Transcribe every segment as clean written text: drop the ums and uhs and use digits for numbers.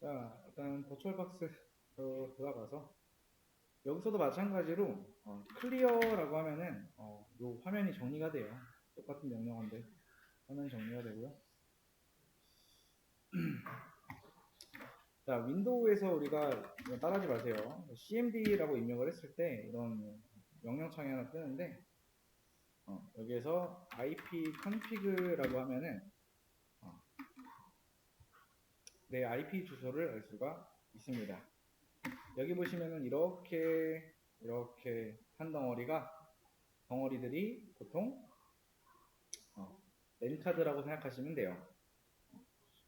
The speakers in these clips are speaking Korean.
자, 일단 버추얼박스 들어가서 여기서도 마찬가지로 클리어라고 하면은 요 화면이 정리가 돼요. 똑같은 명령어인데 화면 정리가 되고요. 자, 윈도우에서 우리가 이거 따라하지 마세요. cmd라고 입력을 했을 때 이런 명령창이 하나 뜨는데 여기에서 ipconfig라고 하면은 어, 내 IP 주소를 알 수가 있습니다. 여기 보시면은 이렇게 한 덩어리들이 보통 랜카드라고 생각하시면 돼요.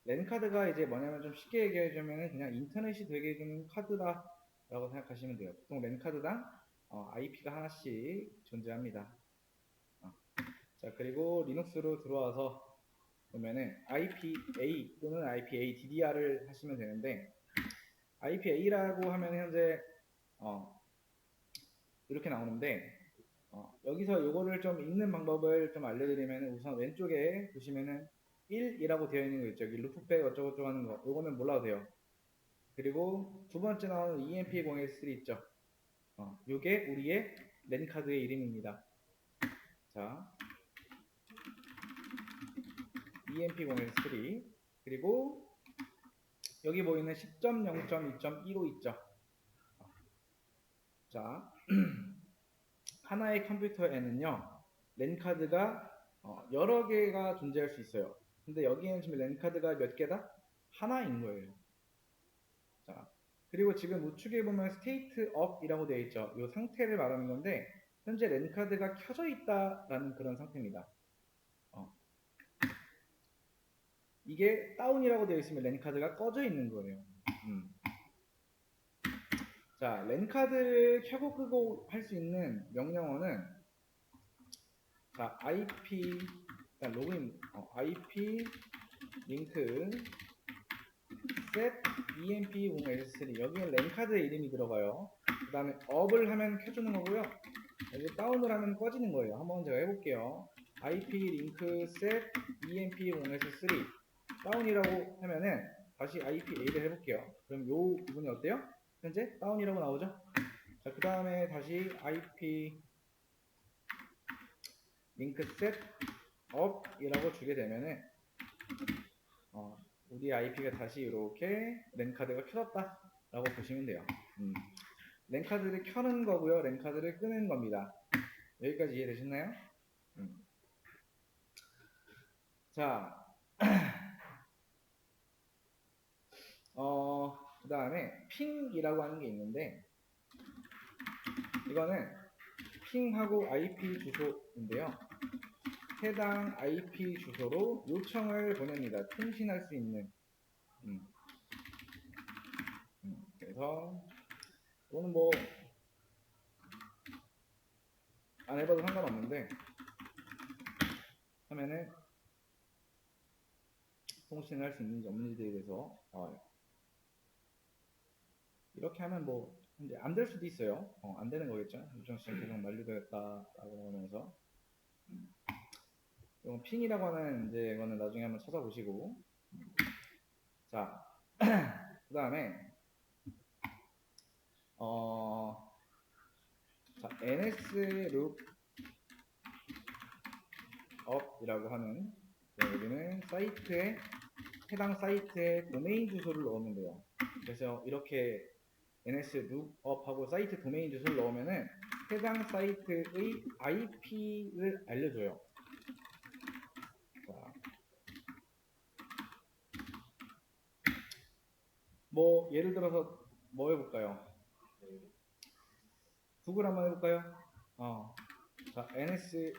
랜카드가 이제 뭐냐면 좀 쉽게 얘기해주면 그냥 인터넷이 되게 해주는 카드다라고 생각하시면 돼요. 보통 랜카드당 IP가 하나씩 존재합니다. 자, 그리고 리눅스로 들어와서 보면은 IPA 또는 IPA DDR을 하시면 되는데 IPA라고 하면 현재 이렇게 나오는데 여기서 요거를 좀 읽는 방법을 좀 알려드리면 우선 왼쪽에 보시면은 1이라고 되어 있는 거 있죠. 여기 루프백 어쩌고저쩌고 하는 거. 요거는 몰라도 돼요. 그리고 두 번째 나오는 EMP013 있죠. 요게 우리의 랜카드의 이름입니다. 자, EMP013 그리고 여기 보이는 10.0.2.15 있죠. 자, 하나의 컴퓨터에는요 랜카드가 여러 개가 존재할 수 있어요. 근데 여기에는 지금 랜카드가 몇 개다? 하나인 거예요. 자, 그리고 지금 우측에 보면 state up이라고 되어 있죠. 이 상태를 말하는 건데 현재 랜카드가 켜져 있다라는 그런 상태입니다. 이게 다운이라고 되어 있으면 랜카드가 꺼져 있는 거예요. 자, 랜카드를 켜고 끄고 할 수 있는 명령어는 자, IP 일단 로그인 IP 링크 set emp0s3 여기에 랜카드의 이름이 들어가요. 그 다음에 up을 하면 켜주는 거고요. 여기 다운을 하면 꺼지는 거예요. 한번 제가 해볼게요. IP 링크 set emp0s3 다운이라고 하면은 다시 IPA를 해볼게요. 그럼 요 부분이 어때요? 현재 다운이라고 나오죠? 자, 그 다음에 다시 IP 링크 set up이라고 주게 되면은 우리 IP가 다시 이렇게 랜카드가 켜졌다 라고 보시면 돼요. 랜카드를 켜는 거고요. 랜카드를 끄는 겁니다. 여기까지 이해되셨나요? 자, 그 다음에 핑이라고 하는 게 있는데 이거는 핑하고 IP 주소인데요. 해당 IP 주소로 요청을 보냅니다. 통신할 수 있는. 그래서 이거는 뭐 안 해봐도 상관없는데 하면은 통신을 할 수 있는지 없는지에 대해서 이렇게 하면 뭐 이제 안 될 수도 있어요. 안 되는 거겠죠. 요청 시간 계속 만료되었다라고 하면서 이건 핑이라고 하는 이제 이거는 나중에 한번 찾아보시고 자, 그 다음에 자, ns lookup이라고 하는 여기는 사이트에 해당 사이트에 도메인 주소를 넣으면 돼요. 그래서 이렇게 ns lookup하고 사이트 도메인 주소를 넣으면은 해당 사이트의 IP를 알려줘요. 자, 뭐 예를 들어서 뭐 해볼까요? 구글 한번 해볼까요? 자, ns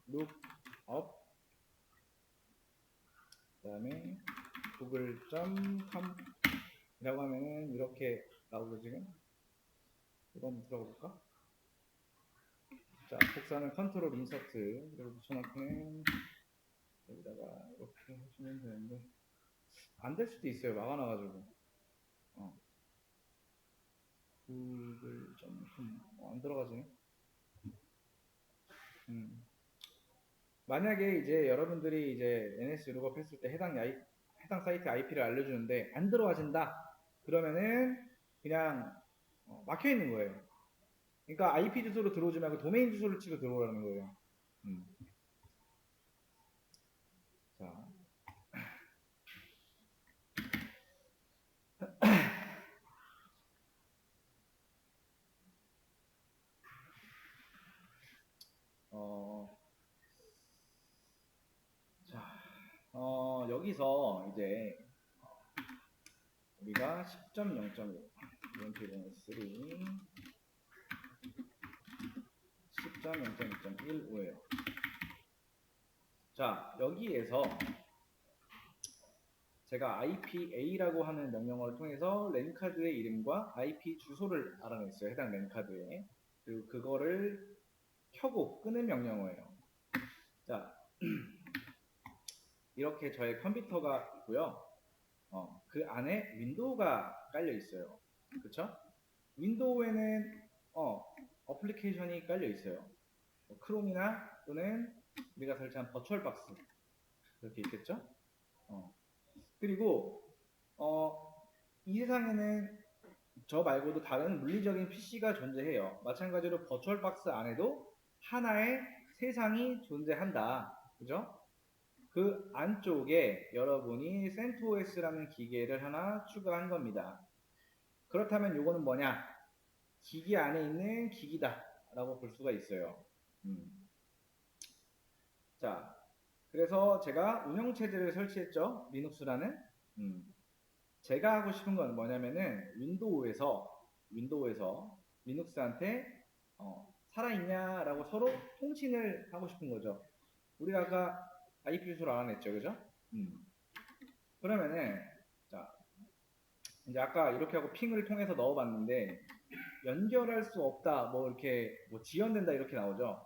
lookup 그 다음에 google.com 이라고 하면은 이렇게 나오죠 지금. 이거 한번 들어가 볼까? 자, 복사는 컨트롤 인서트 그리고 붙여넣기는 여기다가 이렇게 해주면 되는데 안 될 수도 있어요. 막아놔가지고 google.com 안 들어가지네. 만약에 이제 여러분들이 이제 NS 룩업 했을 때 해당 해당 사이트 IP를 알려주는데 안 들어와진다. 그러면은 그냥 막혀 있는 거예요. 그러니까 IP 주소로 들어오지 말고 도메인 주소를 치고 들어오라는 거예요. 자, 여기서 이제 우리가 10.0.1 EMP-3 10.0.2.15예요. 자, 여기에서 제가 IPA라고 하는 명령어를 통해서 랜카드의 이름과 IP 주소를 알아냈어요. 해당 랜카드에. 그리고 그거를 켜고 끄는 명령어예요. 자, 이렇게 저의 컴퓨터가 있고요. 그 안에 윈도우가 깔려 있어요. 그쵸? 윈도우에는 어플리케이션이 깔려 있어요. 크롬이나 또는 우리가 설치한 버추얼박스 이렇게 있겠죠? 그리고 이 세상에는 저 말고도 다른 물리적인 PC가 존재해요. 마찬가지로 버추얼박스 안에도 하나의 세상이 존재한다. 그죠? 그 안쪽에 여러분이 CentOS라는 기계를 하나 추가한 겁니다. 그렇다면 요거는 뭐냐? 기기 안에 있는 기기다 라고 볼 수가 있어요. 자, 그래서 제가 운영체제를 설치했죠. 리눅스라는. 제가 하고 싶은 건 뭐냐면은 윈도우에서 리눅스한테 살아있냐 라고 서로 통신을 하고 싶은 거죠. 우리가 아까 IP 주소를 알아냈죠. 그죠? 그러면은 자, 이제 아까 이렇게 하고 핑을 통해서 넣어봤는데 연결할 수 없다 뭐 이렇게 뭐 지연된다 이렇게 나오죠.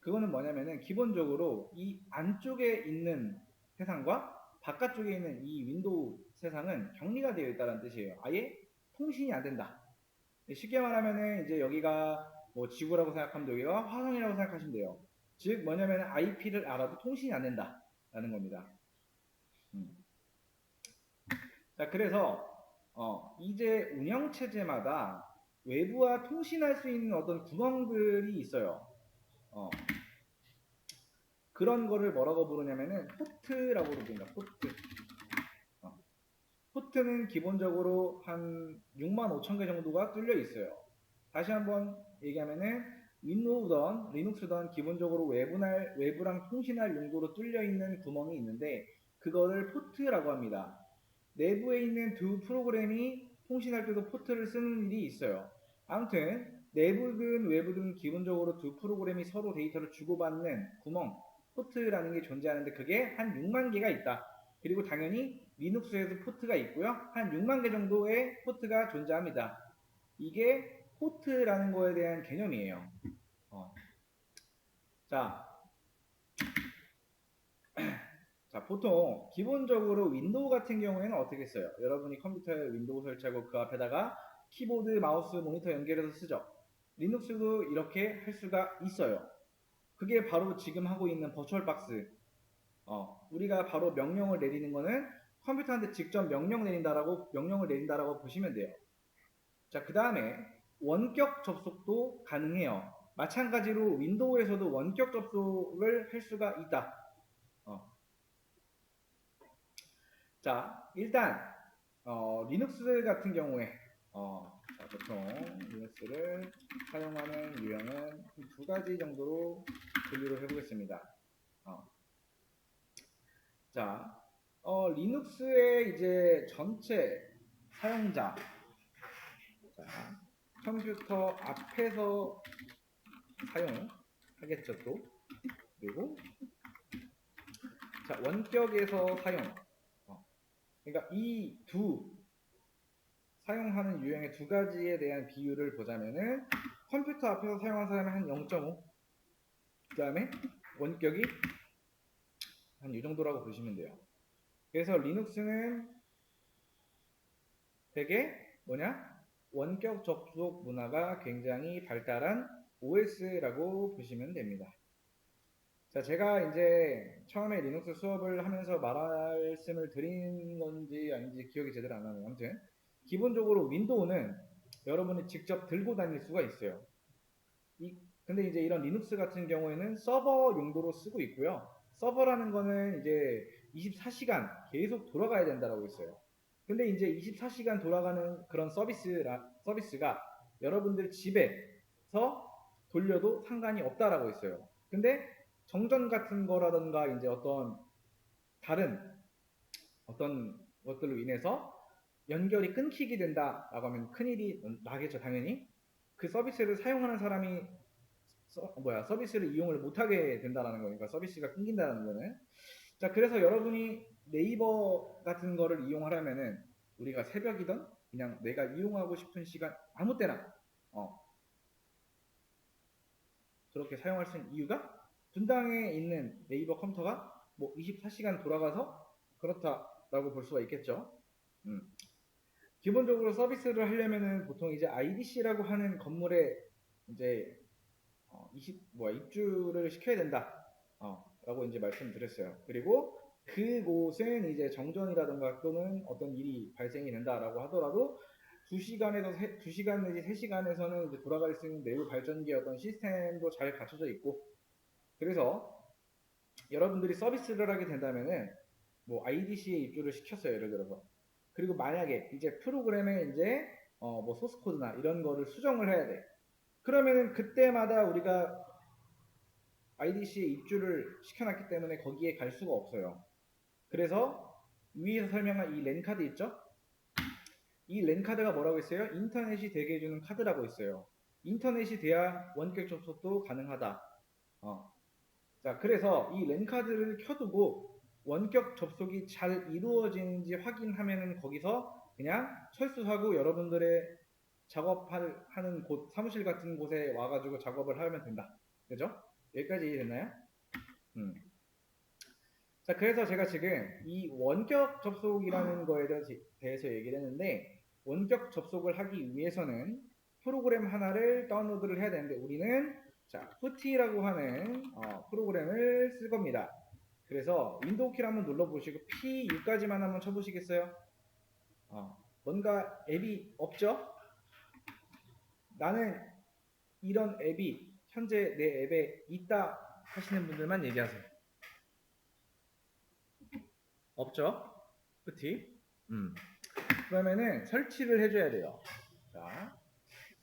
그거는 뭐냐면은 기본적으로 이 안쪽에 있는 세상과 바깥쪽에 있는 이 윈도우 세상은 격리가 되어 있다는 뜻이에요. 아예 통신이 안 된다. 쉽게 말하면은 이제 여기가 뭐 지구라고 생각하면 여기가 화성이라고 생각하시면 돼요. 즉 뭐냐면은 IP를 알아도 통신이 안 된다라는 겁니다. 자, 그래서 이제 운영 체제마다 외부와 통신할 수 있는 어떤 구멍들이 있어요. 그런 거를 뭐라고 부르냐면은 포트라고 부릅니다. 포트. 포트는 기본적으로 한 65,000개 정도가 뚫려 있어요. 다시 한번 얘기하면은 윈도우든 리눅스든 기본적으로 외부랑 통신할 용도로 뚫려 있는 구멍이 있는데 그거를 포트라고 합니다. 내부에 있는 두 프로그램이 통신할 때도 포트를 쓰는 일이 있어요. 아무튼 내부든 외부든 기본적으로 두 프로그램이 서로 데이터를 주고받는 구멍, 포트라는 게 존재하는데 그게 한 6만 개가 있다. 그리고 당연히 리눅스에도 포트가 있고요. 한 6만 개 정도의 포트가 존재합니다. 이게 포트라는 거에 대한 개념이에요. 자, 보통 기본적으로 윈도우 같은 경우에는 어떻게 써요? 여러분이 컴퓨터에 윈도우 설치하고 그 앞에다가 키보드, 마우스, 모니터 연결해서 쓰죠. 리눅스도 이렇게 할 수가 있어요. 그게 바로 지금 하고 있는 버추얼박스. 우리가 바로 명령을 내리는 거는 컴퓨터한테 직접 명령을 내린다라고 보시면 돼요. 자, 그 다음에 원격 접속도 가능해요. 마찬가지로 윈도우에서도 원격 접속을 할 수가 있다. 자, 일단 리눅스 같은 경우에 보통 리눅스를 사용하는 유형은 두 가지 정도로 분류를 해보겠습니다. 자, 리눅스의 이제 전체 사용자, 자, 컴퓨터 앞에서 사용하겠죠 또. 그리고 자, 원격에서 사용. 그러니까 이 두 사용하는 유형의 두 가지에 대한 비율을 보자면은 컴퓨터 앞에서 사용한 사람이 한 0.5, 그 다음에 원격이 한 이 정도라고 보시면 돼요. 그래서 리눅스는 되게 원격 접속 문화가 굉장히 발달한 OS라고 보시면 됩니다. 자, 제가 이제 처음에 리눅스 수업을 하면서 말씀을 드린 건지 아닌지 기억이 제대로 안 나네요. 아무튼 기본적으로 윈도우는 여러분이 직접 들고 다닐 수가 있어요. 근데 이제 이런 리눅스 같은 경우에는 서버 용도로 쓰고 있고요. 서버라는 거는 이제 24시간 계속 돌아가야 된다라고 있어요. 근데 이제 24시간 돌아가는 그런 서비스가 여러분들 집에서 돌려도 상관이 없다라고 있어요. 근데 정전 같은 거라던가 이제 어떤 다른 어떤 것들로 인해서 연결이 끊기게 된다라고 하면 큰일이 나겠죠, 당연히. 그 서비스를 사용하는 사람이 서비스를 이용을 못하게 된다라는 거니까 서비스가 끊긴다는 거는. 자, 그래서 여러분이 네이버 같은 거를 이용하려면은 우리가 새벽이든 그냥 내가 이용하고 싶은 시간 아무 때나 그렇게 사용할 수 있는 이유가 분당에 있는 네이버 컴퓨터가 뭐 24시간 돌아가서 그렇다라고 볼 수가 있겠죠. 기본적으로 서비스를 하려면은 보통 이제 IDC라고 하는 건물에 이제 입주를 시켜야 된다. 라고 이제 말씀드렸어요. 그리고 그곳은 이제 정전이라든가 또는 어떤 일이 발생이 된다라고 하더라도 2시간 내지 3시간에서는 이제 돌아갈 수 있는 내부 발전기의 어떤 시스템도 잘 갖춰져 있고, 그래서 여러분들이 서비스를 하게 된다면은 뭐 IDC에 입주를 시켰어요, 예를 들어서. 그리고 만약에 이제 프로그램에 이제 뭐 소스 코드나 이런 거를 수정을 해야 돼. 그러면은 그때마다 우리가 IDC에 입주를 시켜놨기 때문에 거기에 갈 수가 없어요. 그래서 위에서 설명한 이 랜카드 있죠? 이 랜카드가 뭐라고 했어요? 인터넷이 되게 해주는 카드라고 있어요. 인터넷이 돼야 원격 접속도 가능하다. 자, 그래서 이 랜카드를 켜두고 원격 접속이 잘 이루어지는지 확인하면은 거기서 그냥 철수하고 여러분들의 작업하는 곳, 사무실 같은 곳에 와가지고 작업을 하면 된다. 그죠? 여기까지 이해됐나요? 자, 그래서 제가 지금 이 원격 접속이라는 거에 대해서 얘기를 했는데, 원격 접속을 하기 위해서는 프로그램 하나를 다운로드를 해야 되는데, 우리는 자, 푸티라고 하는 프로그램을 쓸 겁니다. 그래서 윈도우 키를 한번 눌러보시고 P6까지만 한번 쳐보시겠어요? 뭔가 앱이 없죠? 나는 이런 앱이 현재 내 앱에 있다 하시는 분들만 얘기하세요. 없죠? 푸티. 그러면은 설치를 해줘야 돼요.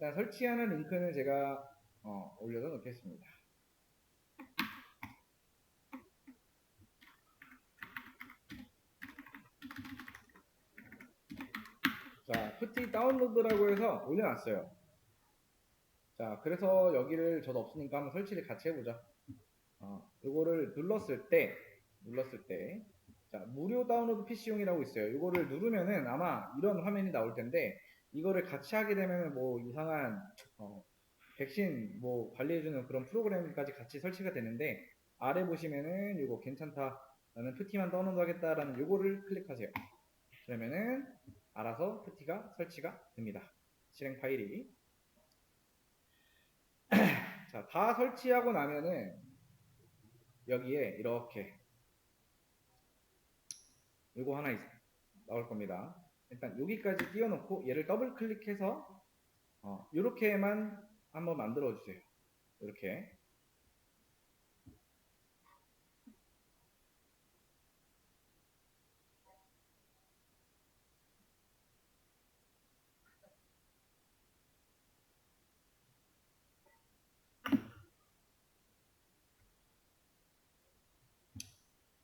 자, 설치하는 링크는 제가 올려서 놓겠습니다. 자, 푸티 다운로드라고 해서 올려놨어요. 자, 그래서 여기를 저도 없으니까 한번 설치를 같이 해보자. 이거를 눌렀을 때, 자, 무료 다운로드 PC용이라고 있어요. 이거를 누르면은 아마 이런 화면이 나올 텐데, 이거를 같이 하게 되면 뭐 이상한, 백신 뭐 관리해주는 그런 프로그램까지 같이 설치가 되는데, 아래 보시면은 이거 괜찮다. 나는 푸티만 다운로드 하겠다라는 요거를 클릭하세요. 그러면은 알아서 푸티가 설치가 됩니다. 실행 파일이. 자, 다 설치하고 나면은 여기에 이렇게 요거 하나 나올 겁니다. 일단 여기까지 띄워놓고 얘를 더블 클릭해서 이렇게만 한번 만들어 주세요. 이렇게.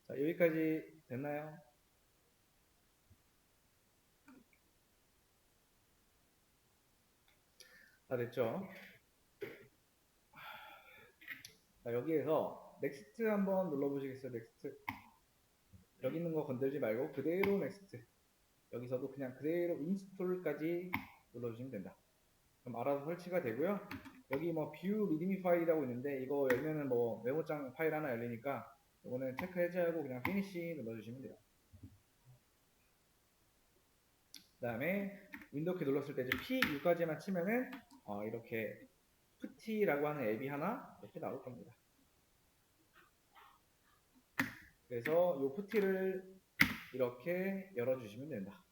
자, 여기까지 됐나요? 다 됐죠? 자, 여기에서 넥스트 한번 눌러보시겠어요? 넥스트. 여기 있는 거 건들지 말고 그대로 넥스트. 여기서도 그냥 그대로 인스톨까지 눌러주시면 된다. 그럼 알아서 설치가 되고요. 여기 뭐 뷰 리드미 파일이라고 있는데 이거 열면은 뭐 메모장 파일 하나 열리니까 이거는 체크 해제하고 그냥 피니시 눌러주시면 돼요. 그 다음에 윈도우 키 눌렀을 때 이제 P6까지만 치면은 이렇게 푸티라고 하는 앱이 하나 이렇게 나올 겁니다. 그래서 이 푸티를 이렇게 열어주시면 된다.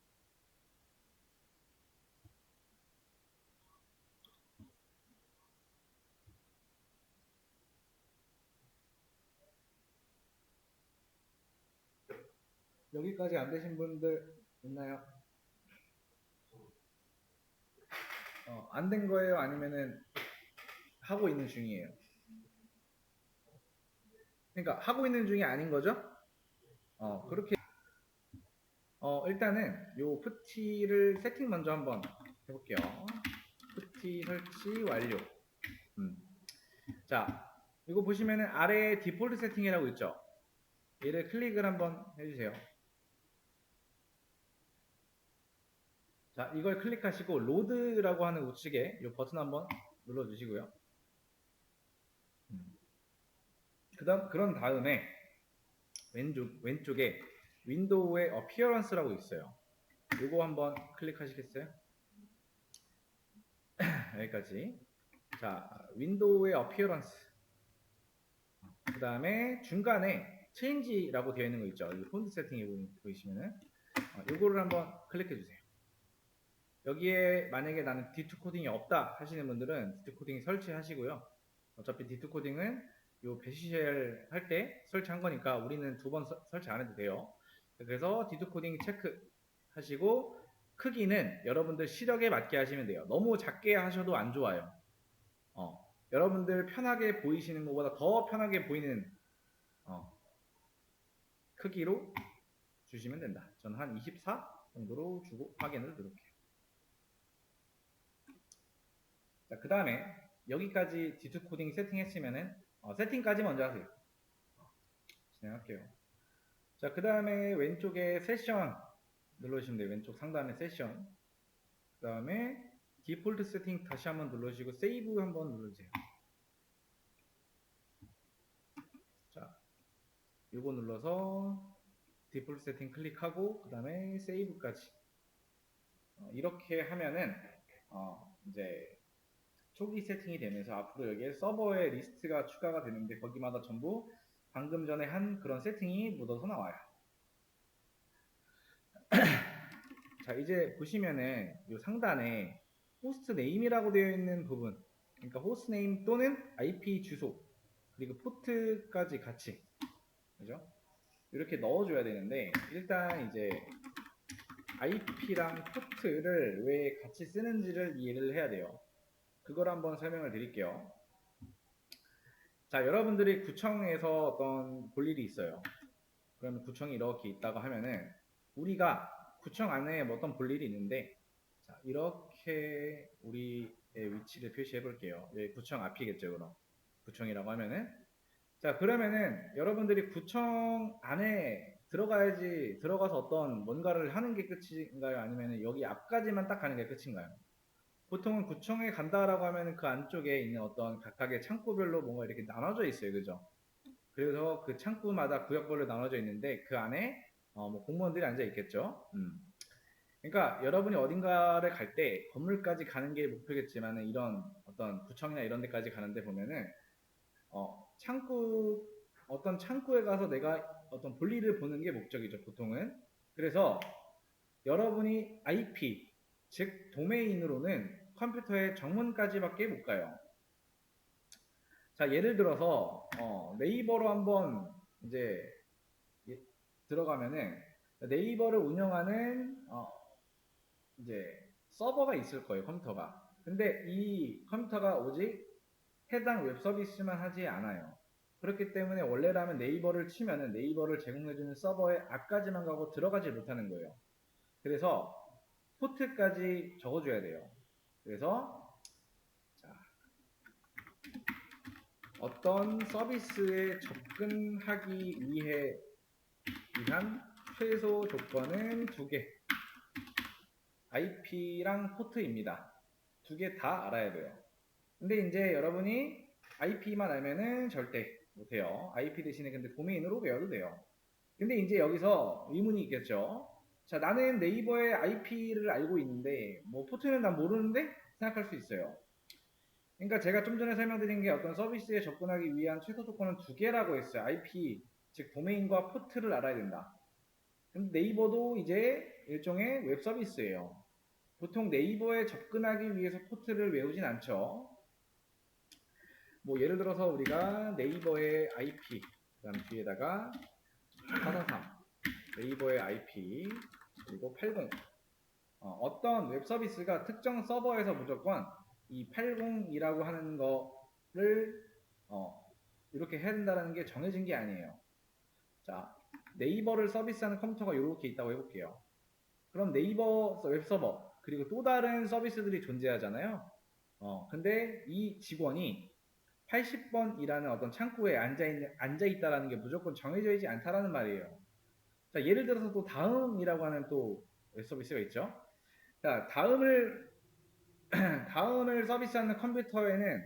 여기까지 안 되신 분들 있나요? 안 된 거예요? 아니면은 하고 있는 중이에요? 그러니까 하고 있는 중이 아닌 거죠? 그렇게 일단은 요 푸티를 세팅 먼저 한번 해볼게요. 푸티 설치 완료. 자, 이거 보시면은 아래에 디폴트 세팅이라고 있죠? 얘를 클릭을 한번 해주세요. 자, 이걸 클릭하시고 로드라고 하는 우측에 이 버튼 한번 눌러주시고요. 그런 다음에 왼쪽에 윈도우의 어피어런스라고 있어요. 이거 한번 클릭하시겠어요? 여기까지. 자, 윈도우의 어피어런스. 그 다음에 중간에 체인지라고 되어 있는 거 있죠? 이 폰트 세팅에 보이시면은 이거를 한번 클릭해 주세요. 여기에 만약에 나는 D2 코딩이 없다 하시는 분들은 D2 코딩 설치하시고요. 어차피 D2 코딩은 요 배시쉘 할 때 설치한 거니까 우리는 2번 설치 안 해도 돼요. 그래서 D2 코딩 체크 하시고 크기는 여러분들 시력에 맞게 하시면 돼요. 너무 작게 하셔도 안 좋아요. 여러분들 편하게 보이시는 것보다 더 편하게 보이는 크기로 주시면 된다. 저는 한 24 정도로 주고 확인을 누를게요. 자, 그 다음에 여기까지 D2 코딩 세팅했으면은 세팅까지 먼저 하세요. 진행할게요. 자, 그 다음에 왼쪽에 세션 눌러주시면 돼요. 왼쪽 상단에 세션. 그 다음에 디폴트 세팅 다시 한번 눌러주시고 세이브 한번 눌러주세요. 자, 요거 눌러서 디폴트 세팅 클릭하고 그 다음에 세이브까지 이렇게 하면은 이제 초기 세팅이 되면서 앞으로 여기에 서버의 리스트가 추가가 되는데 거기마다 전부 방금 전에 한 그런 세팅이 묻어서 나와요. 자, 이제 보시면은 이 상단에 호스트 네임이라고 되어 있는 부분, 그러니까 호스트 네임 또는 IP 주소 그리고 포트까지 같이, 그죠? 이렇게 넣어줘야 되는데 일단 이제 IP랑 포트를 왜 같이 쓰는지를 이해를 해야 돼요. 그걸 한번 설명을 드릴게요. 자, 여러분들이 구청에서 어떤 볼 일이 있어요. 그러면 구청이 이렇게 있다고 하면은 우리가 구청 안에 어떤 볼 일이 있는데, 자, 이렇게 우리의 위치를 표시해 볼게요. 여기 구청 앞이겠죠, 그럼. 구청이라고 하면은. 자, 그러면은 여러분들이 구청 안에 들어가서 어떤 뭔가를 하는 게 끝인가요? 아니면은 여기 앞까지만 딱 가는 게 끝인가요? 보통은 구청에 간다라고 하면은 그 안쪽에 있는 어떤 각각의 창구별로 뭔가 이렇게 나눠져 있어요. 그죠? 그래서 그 창구마다 구역별로 나눠져 있는데 그 안에 뭐 공무원들이 앉아 있겠죠. 그러니까 여러분이 어딘가를 갈 때 건물까지 가는 게 목표겠지만 이런 어떤 구청이나 이런 데까지 가는데 보면은 어떤 창구에 가서 내가 어떤 볼일을 보는 게 목적이죠, 보통은. 그래서 여러분이 IP, 즉 도메인으로는 컴퓨터의 정문까지밖에 못 가요. 자, 예를 들어서 네이버로 한번 이제 들어가면은 네이버를 운영하는 이제 서버가 있을 거예요, 컴퓨터가. 근데 이 컴퓨터가 오직 해당 웹 서비스만 하지 않아요. 그렇기 때문에 원래라면 네이버를 치면은 네이버를 제공해주는 서버에 앞까지만 가고 들어가지 못하는 거예요. 그래서 포트까지 적어줘야 돼요. 그래서 자, 어떤 서비스에 접근하기 위한 최소 조건은 2개. IP랑 포트입니다. 2개 다 알아야 돼요. 근데 이제 여러분이 IP만 알면은 절대 못해요. IP 대신에 근데 도메인으로 외워도 돼요. 근데 이제 여기서 의문이 있겠죠. 자, 나는 네이버의 IP를 알고 있는데 뭐 포트는 난 모르는데 생각할 수 있어요. 그러니까 제가 좀 전에 설명드린 게 어떤 서비스에 접근하기 위한 최소 조건은 2개라고 했어요. IP 즉 도메인과 포트를 알아야 된다. 근데 네이버도 이제 일종의 웹 서비스예요. 보통 네이버에 접근하기 위해서 포트를 외우진 않죠. 뭐 예를 들어서 우리가 네이버의 IP 그다음 뒤에다가 443 네이버의 IP 그리고 80 어떤 웹 서비스가 특정 서버에서 무조건 이 80이라고 하는 거를 이렇게 해야 된다는 게 정해진 게 아니에요. 자, 네이버를 서비스하는 컴퓨터가 이렇게 있다고 해볼게요. 그럼 네이버 웹서버 그리고 또 다른 서비스들이 존재하잖아요. 근데 이 직원이 80번이라는 어떤 창구에 앉아있다라는 게 무조건 정해져 있지 않다라는 말이에요. 자, 예를 들어서 또 다음이라고 하는 또 웹서비스가 있죠. 자, 다음을 서비스하는 컴퓨터에는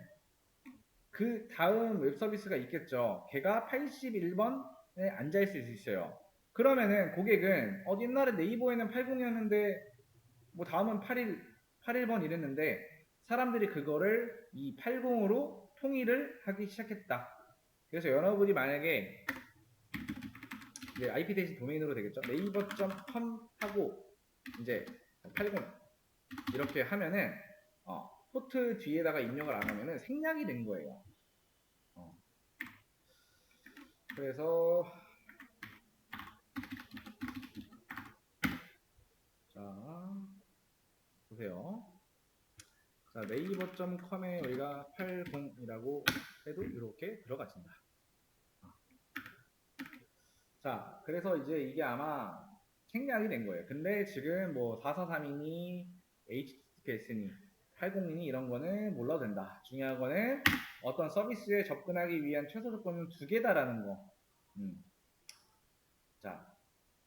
그 다음 웹서비스가 있겠죠. 걔가 81번에 앉아있을 수 있어요. 그러면은 고객은 옛날에 네이버에는 80이었는데 뭐 다음은 81번 이랬는데 사람들이 그거를 이 80으로 통일을 하기 시작했다. 그래서 여러분이 만약에 이제 IP 대신 도메인으로 되겠죠. 네이버.com 하고 이제 80 이렇게 하면은 포트 뒤에다가 입력을 안 하면은 생략이 된 거예요. 그래서 자 보세요. 자 네이버.com에 우리가 80이라고 해도 이렇게 들어가진다. 자 그래서 이제 이게 아마 생략이 된 거예요. 근데 지금 뭐 4432니 HTTPS니 80이니 이런 거는 몰라도 된다. 중요한 거는 어떤 서비스에 접근하기 위한 최소 조건은 두 개다라는 거. 자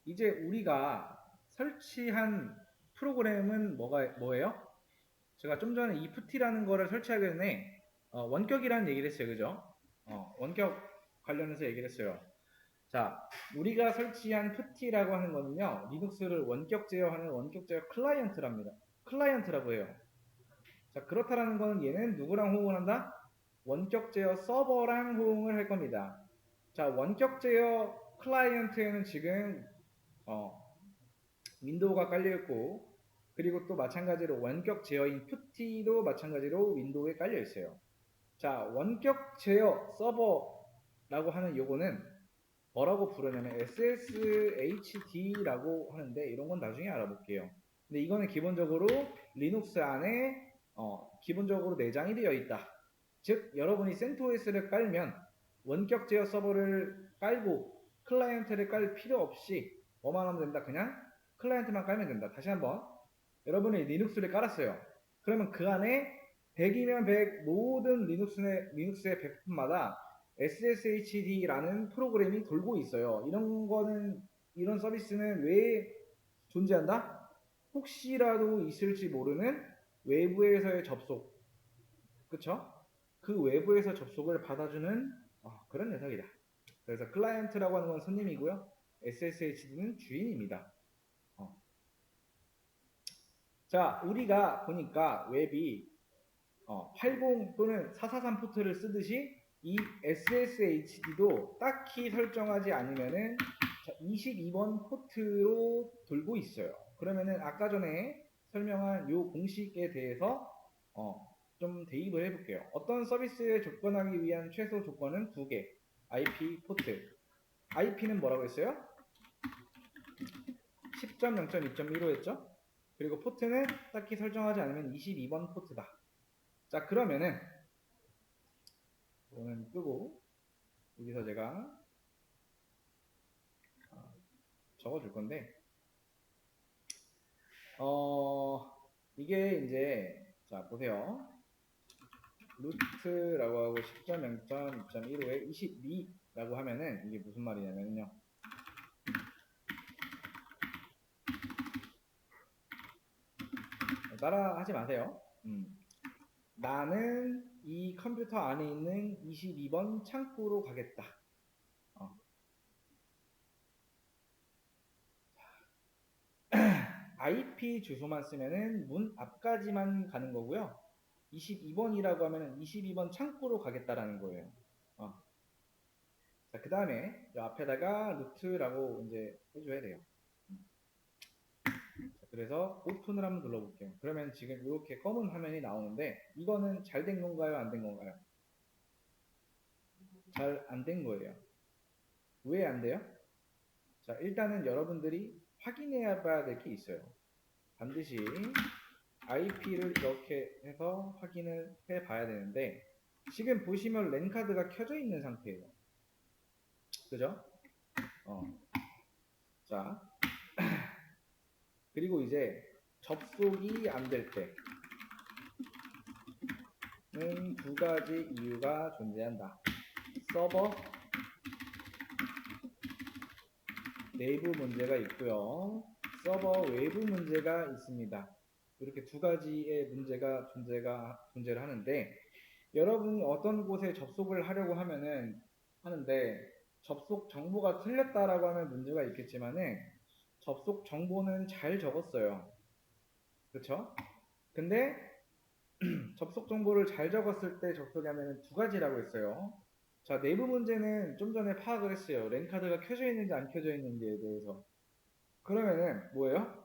이제 우리가 설치한 프로그램은 뭐예요? 제가 좀 전에 ift라는 거를 설치하기 전에 원격이라는 얘기를 했어요. 그죠? 원격 관련해서 얘기를 했어요. 자, 우리가 설치한 ft라고 하는 거는요. 리눅스를 원격 제어하는 원격 제어 클라이언트라고 해요. 자, 그렇다라는 거는 얘는 누구랑 호응을 한다? 원격 제어 서버랑 호응을 할 겁니다. 자, 원격 제어 클라이언트에는 지금 윈도우가 깔려있고 그리고 또 마찬가지로 원격 제어인 푸티도 마찬가지로 윈도우에 깔려있어요. 자, 원격 제어 서버라고 하는 요거는 뭐라고 부르냐면 SSHD라고 하는데 이런 건 나중에 알아볼게요. 근데 이거는 기본적으로 리눅스 안에 기본적으로 내장이 되어 있다. 즉 여러분이 CentOS를 깔면 원격 제어 서버를 깔고 클라이언트를 깔 필요 없이 뭐만 하면 된다. 그냥 클라이언트만 깔면 된다. 다시 한번 여러분이 리눅스를 깔았어요. 그러면 그 안에 100이면 100 모든 리눅스의 제품마다 SSHD라는 프로그램이 돌고 있어요. 이런 서비스는 왜 존재한다? 혹시라도 있을지 모르는 외부에서의 접속, 그쵸? 그 외부에서 접속을 받아주는 그런 녀석이다. 그래서 클라이언트라고 하는 건 손님이고요. SSHD는 주인입니다. 자, 우리가 보니까 웹이 80 또는 443 포트를 쓰듯이 이 SSHD도 딱히 설정하지 않으면은 22번 포트로 돌고 있어요. 그러면은 아까 전에 설명한 요 공식에 대해서 좀 대입을 해볼게요. 어떤 서비스에 접근하기 위한 최소 조건은 두 개. IP 포트. IP는 뭐라고 했어요? 10.0.2.15였죠? 그리고 포트는 딱히 설정하지 않으면 22번 포트다. 자, 그러면은 이거는 끄고 여기서 제가 적어줄 건데 이게 이제 자 보세요. 루트라고 하고 10.0.2.15에 22라고 하면은 이게 무슨 말이냐면요. 따라 하지 마세요. 나는 이 컴퓨터 안에 있는 22번 창구로 가겠다. IP 주소만 쓰면은 문 앞까지만 가는 거고요. 22번이라고 하면은 22번 창구로 가겠다라는 거예요. 자, 그 다음에 앞에다가 루트라고 이제 해줘야 돼요. 자, 그래서 오픈을 한번 눌러볼게요. 그러면 지금 이렇게 검은 화면이 나오는데 이거는 잘 된 건가요? 안 된 건가요? 잘 안 된 거예요. 왜 안 돼요? 자, 일단은 여러분들이 확인해 봐야 될 게 있어요. 반드시 IP를 이렇게 해서 확인을 해 봐야 되는데 지금 보시면 랜카드가 켜져 있는 상태예요. 그죠? 자, 그리고 이제 접속이 안 될 때는 두 가지 이유가 존재한다. 서버 내부 문제가 있고요. 서버 외부 문제가 있습니다. 이렇게 두 가지의 문제가 존재를 하는데 여러분이 어떤 곳에 접속을 하려고 하는데 접속 정보가 틀렸다라고 하면 문제가 있겠지만은 접속 정보는 잘 적었어요. 그렇죠? 근데 접속 정보를 잘 적었을 때 접속이 하면 두 가지라고 했어요. 자, 내부 문제는 좀 전에 파악을 했어요. 랜카드가 켜져 있는지 안 켜져 있는지에 대해서. 그러면은 뭐예요?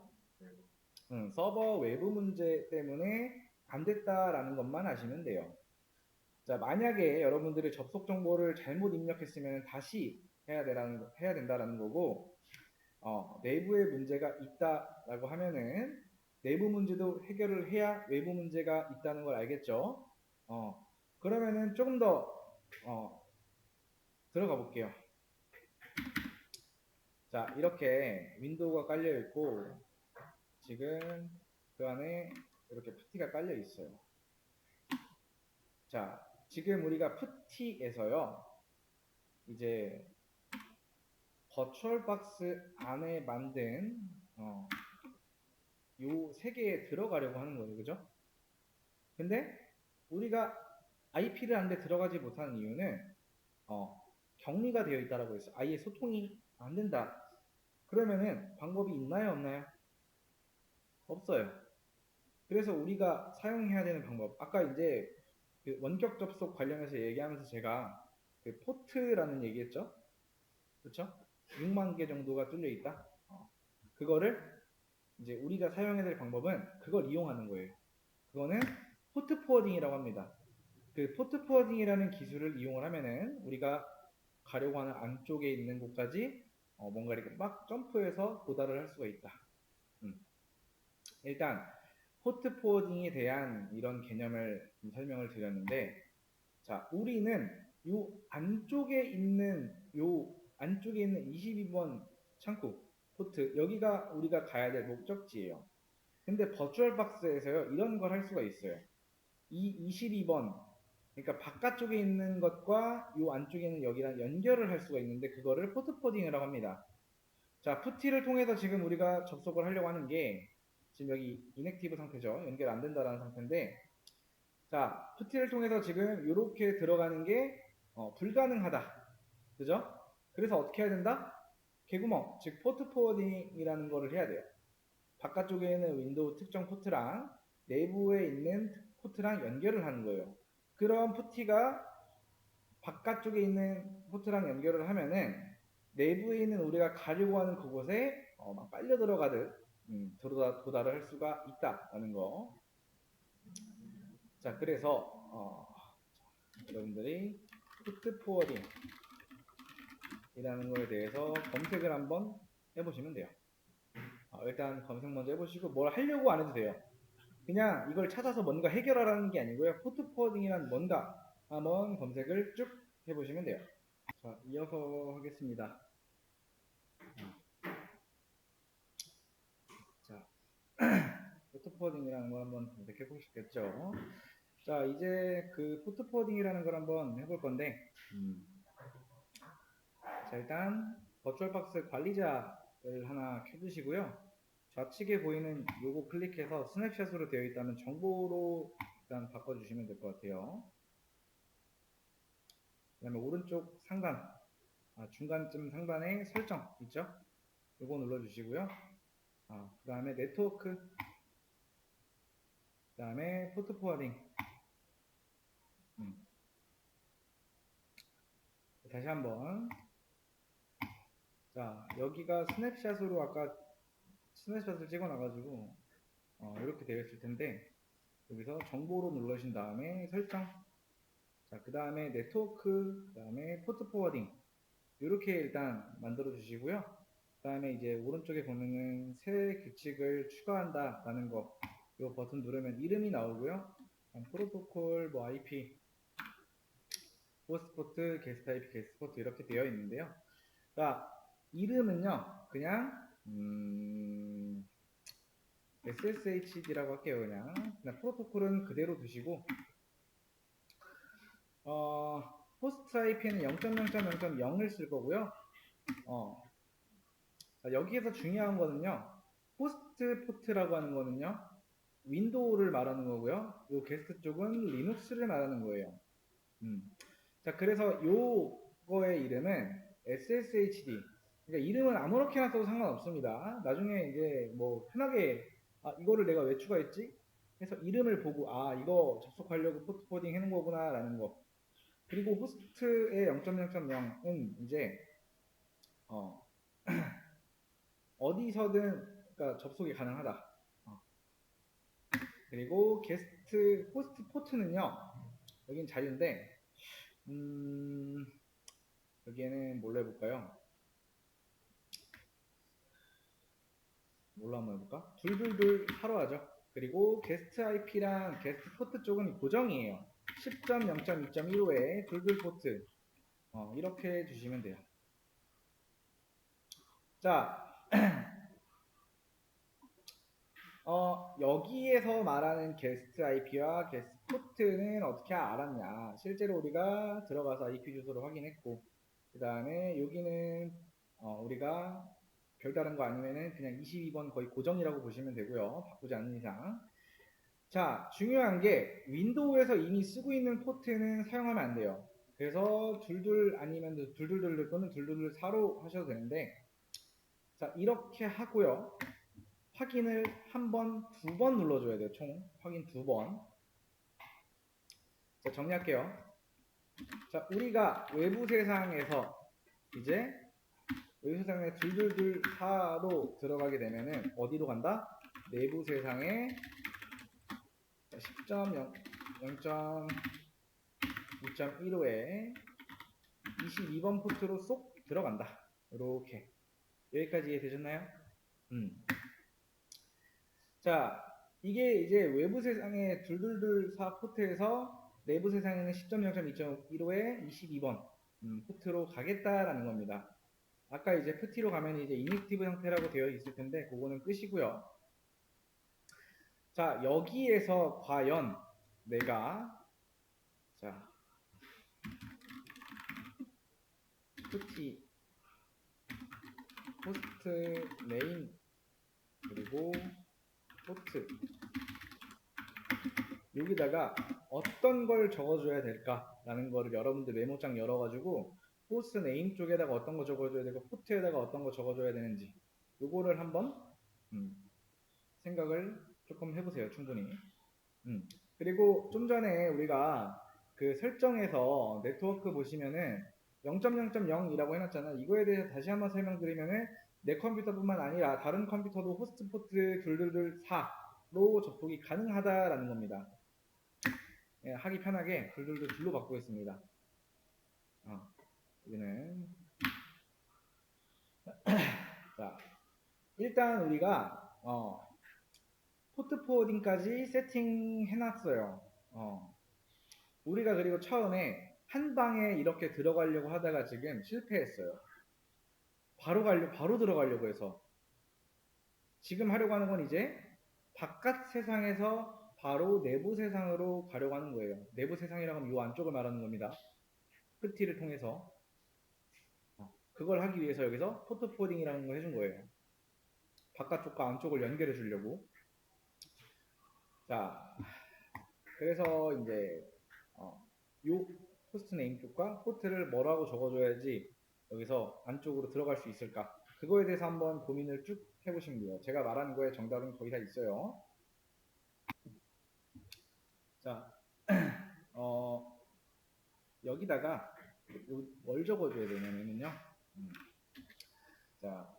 서버 외부 문제 때문에 안 됐다라는 것만 아시면 돼요. 자, 만약에 여러분들이 접속 정보를 잘못 입력했으면 다시 해야 된다라는 거고, 내부에 문제가 있다라고 하면은 내부 문제도 해결을 해야 외부 문제가 있다는 걸 알겠죠? 그러면은 조금 더 들어가 볼게요. 자, 이렇게 윈도우가 깔려 있고 지금 그 안에 이렇게 푸티가 깔려 있어요. 자, 지금 우리가 푸티에서요, 이제 버추얼박스 안에 만든 요 세 개에 들어가려고 하는 거예요. 그죠? 근데 우리가 IP를 하는데 들어가지 못하는 이유는 격리가 되어 있다라고 했어요. 아예 소통이 안 된다. 그러면은 방법이 있나요? 없나요? 없어요. 그래서 우리가 사용해야 되는 방법. 아까 이제 그 원격 접속 관련해서 얘기하면서 제가 그 포트라는 얘기했죠? 그렇죠? 6만 개 정도가 뚫려 있다. 그거를 이제 우리가 사용해야 될 방법은 그걸 이용하는 거예요. 그거는 포트 포워딩이라고 합니다. 그 포트 포워딩이라는 기술을 이용을 하면은 우리가 가려고 하는 안쪽에 있는 곳까지 뭔가 이렇게 막 점프해서 도달을 할 수가 있다. 일단 포트 포워딩에 대한 이런 개념을 좀 설명을 드렸는데, 자, 우리는 요 안쪽에 있는 22번 창구 포트, 여기가 우리가 가야 될 목적지예요. 근데 버추얼박스에서요 이런 걸 할 수가 있어요. 이 22번, 그러니까 바깥쪽에 있는 것과 요 안쪽에 있는 여기랑 연결을 할 수가 있는데 그거를 포트 포워딩이라고 합니다. 자, 푸티를 통해서 지금 우리가 접속을 하려고 하는 게 지금 여기 이넥티브 상태죠. 연결 안 된다라는 상태인데, 자, 푸티를 통해서 지금 이렇게 들어가는 게 불가능하다. 그죠? 그래서 어떻게 해야 된다? 개구멍, 즉 포트 포워딩이라는 거를 해야 돼요. 바깥쪽에 있는 윈도우 특정 포트랑 내부에 있는 포트랑 연결을 하는 거예요. 그런 푸티가 바깥쪽에 있는 포트랑 연결을 하면은 내부에 있는 우리가 가려고 하는 그곳에 막 빨려 들어가듯 도달을 할 수가 있다라는 거. 자, 그래서 여러분들이 포트 포워딩 이라는 거에 대해서 검색을 한번 해보시면 돼요. 일단 검색 먼저 해보시고 뭘 하려고 안 해도 돼요. 그냥 이걸 찾아서 뭔가 해결하라는 게 아니고요. 포트 포워딩이란 뭔가 한번 검색을 쭉 해보시면 돼요. 자, 이어서 하겠습니다. 자, 포트 포워딩이라는 걸 한번 검색해 보시겠죠. 자, 이제 그 포트 포워딩이라는 걸 한번 해볼 건데, 자, 일단 버추얼박스 관리자를 하나 켜주시고요. 좌측에 보이는 요거 클릭해서 스냅샷으로 되어 있다는 정보로 일단 바꿔주시면 될 것 같아요. 그 다음에 오른쪽 상단, 중간쯤 상단에 설정 있죠? 요거 눌러주시고요. 그 다음에 네트워크, 그 다음에 포트 포워딩, 다시 한번. 자, 여기가 스냅샷으로 아까 스냅샷을 찍어놔가지고 이렇게 되어 있을 텐데, 여기서 정보로 누르신 다음에 설정. 자, 그 다음에 네트워크, 그 다음에 포트 포워딩. 이렇게 일단 만들어 주시고요. 그 다음에 이제 오른쪽에 보면은 새 규칙을 추가한다 라는 거, 이 버튼 누르면 이름이 나오고요. 프로토콜, 뭐 IP, 호스트 포트, 게스트 IP, 게스트 포트 이렇게 되어 있는데요. 자, 이름은요, 그냥 SSHD라고 할게요. 그냥 프로토콜은 그대로 두시고, 호스트 IP는 0.0.0.0을 쓸 거고요. 자, 여기에서 중요한 거는요, 호스트 포트라고 하는 거는요, 윈도우를 말하는 거고요. 요 게스트 쪽은 리눅스를 말하는 거예요. 자, 그래서 요거의 이름은 SSHD. 그러니까 이름은 아무렇게나 써도 상관없습니다. 나중에 이제 뭐 편하게 이거를 내가 왜 추가했지? 해서 이름을 보고 이거 접속하려고 포트 코딩 해놓은 거구나 라는 거. 그리고 호스트의 0.0.0은 이제 어디서든 그러니까 접속이 가능하다. 그리고 게스트 호스트 포트는요, 여긴 자유인데 여기에는 뭘로 해볼까요? 뭘로 한번 해볼까? 둘둘둘 하로 하죠. 그리고 게스트 IP랑 게스트 포트 쪽은 고정이에요. 10.0.2.15에 둘둘 포트 이렇게 주시면 돼요. 자, 여기에서 말하는 게스트 IP와 게스트 포트는 어떻게 알았냐? 실제로 우리가 들어가서 IP 주소를 확인했고, 그 다음에 여기는 우리가 별다른 거 아니면은 그냥 22번 거의 고정이라고 보시면 되고요. 바꾸지 않는 이상. 자, 중요한 게 윈도우에서 이미 쓰고 있는 포트는 사용하면 안 돼요. 그래서 둘둘 아니면 둘둘둘 또는 둘둘둘 4로 하셔도 되는데, 자, 이렇게 하고요. 확인을 한 번, 두 번 눌러줘야 돼요. 총 확인 두 번. 자, 정리할게요. 자, 우리가 외부 세상에서 이제 외부 세상에 둘둘둘 4로 들어가게 되면은 어디로 간다? 내부 세상에 10.0, 0.2.15에 22번 포트로 쏙 들어간다. 이렇게 여기까지 이해되셨나요? 자, 이게 이제 외부 세상의 둘둘둘 4 포트에서 내부 세상에는 10.0.2.15에 22번 포트로 가겠다라는 겁니다. 아까 이제 푸티로 가면 이제 이니티브 형태라고 되어 있을 텐데 그거는 끄시고요. 자, 여기에서 과연 내가 자 푸티 호스트 네임 그리고 포트 여기다가 어떤 걸 적어줘야 될까라는 거를 여러분들 메모장 열어가지고 호스트 네임 쪽에다가 어떤 거 적어줘야 되고 포트에다가 어떤 거 적어줘야 되는지 요거를 한번 생각을 조금 해보세요. 충분히. 그리고 좀 전에 우리가 그 설정에서 네트워크 보시면은 0.0.0이라고 해놨잖아. 이거에 대해서 다시 한번 설명드리면은 내 컴퓨터뿐만 아니라 다른 컴퓨터도 호스트 포트 222.4로 접속이 가능하다라는 겁니다. 예, 하기 편하게 222로 바꾸겠습니다. 여기는 자 일단 우리가 포트 포워딩까지 세팅해놨어요. 우리가 그리고 처음에 한 방에 이렇게 들어가려고 하다가 지금 실패했어요. 바로 들어가려고 해서 지금 하려고 하는 건 이제 바깥 세상에서 바로 내부 세상으로 가려고 하는 거예요. 내부 세상이라고 하면 이 안쪽을 말하는 겁니다. 푸티를 통해서 그걸 하기 위해서 여기서 포트 포워딩이라는 걸 해준 거예요. 바깥쪽과 안쪽을 연결해 주려고. 자, 그래서 이제 요 호스트 네임 쪽과 포트를 뭐라고 적어줘야지 여기서 안쪽으로 들어갈 수 있을까? 그거에 대해서 한번 고민을 쭉 해보시면 돼요. 제가 말하는 거에 정답은 거의 다 있어요. 자, 여기다가 뭘 적어줘야 되냐면요. 자,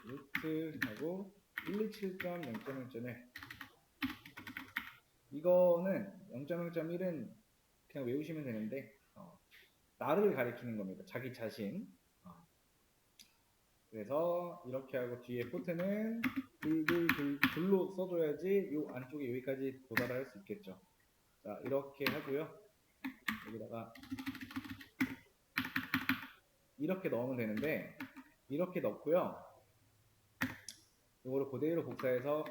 루트하고 127.0.1.1 이거는 0.0.1은 그냥 외우시면 되는데 나를 가리키는 겁니다. 자기 자신. 그래서 이렇게 하고 뒤에 포트는 둘로 써줘야지 요 안쪽에 여기까지 도달할 수 있겠죠. 자, 이렇게 하고요. 여기다가 이렇게 넣으면 되는데 이렇게 넣고요. 이거를 그대로 복사해서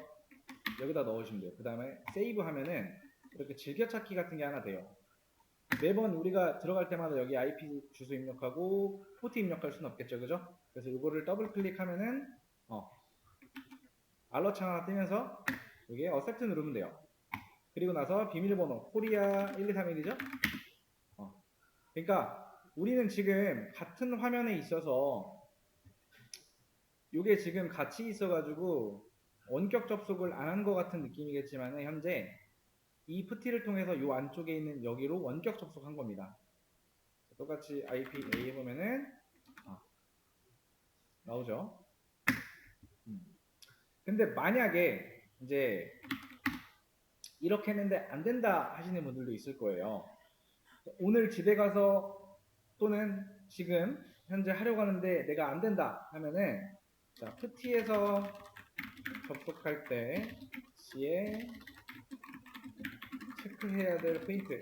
여기다 넣으시면 돼요. 그 다음에 세이브 하면은 이렇게 즐겨찾기 같은 게 하나 돼요. 매번 우리가 들어갈 때마다 여기 IP 주소 입력하고 포트 입력할 수는 없겠죠, 그죠? 그래서 이거를 더블 클릭하면은 알러 창 하나 뜨면서 여기에 어셉트 누르면 돼요. 그리고 나서 비밀번호 코리아 1231이죠? 그러니까 우리는 지금 같은 화면에 있어서 이게 지금 같이 있어가지고 원격 접속을 안 한 것 같은 느낌이겠지만 현재 이 푸티를 통해서 이 안쪽에 있는 여기로 원격 접속한 겁니다. 똑같이 IPA 해보면은 나오죠. 근데 만약에 이제 이렇게 했는데 안 된다 하시는 분들도 있을 거예요. 오늘 집에 가서 또는 지금 현재 하려고 하는데 내가 안 된다 하면은 자, 푸티에서 접속할 때 시에 체크해야 될 포인트.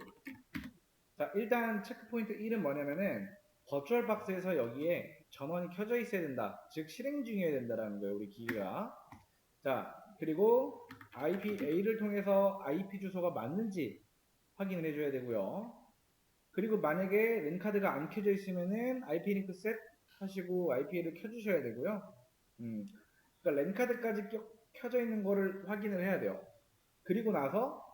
자, 일단 체크 포인트 1은 뭐냐면은 버추얼 박스에서 여기에 전원이 켜져 있어야 된다. 즉 실행 중이어야 된다라는 거예요, 우리 기기가. 자, 그리고 IPA를 통해서 IP 주소가 맞는지 확인을 해줘야 되고요. 그리고 만약에 랜카드가 안 켜져 있으면은 IP 링크 셋 하시고 IPA를 켜주셔야 되고요. 그러니까 랜카드까지 켜져 있는 거를 확인을 해야 돼요. 그리고 나서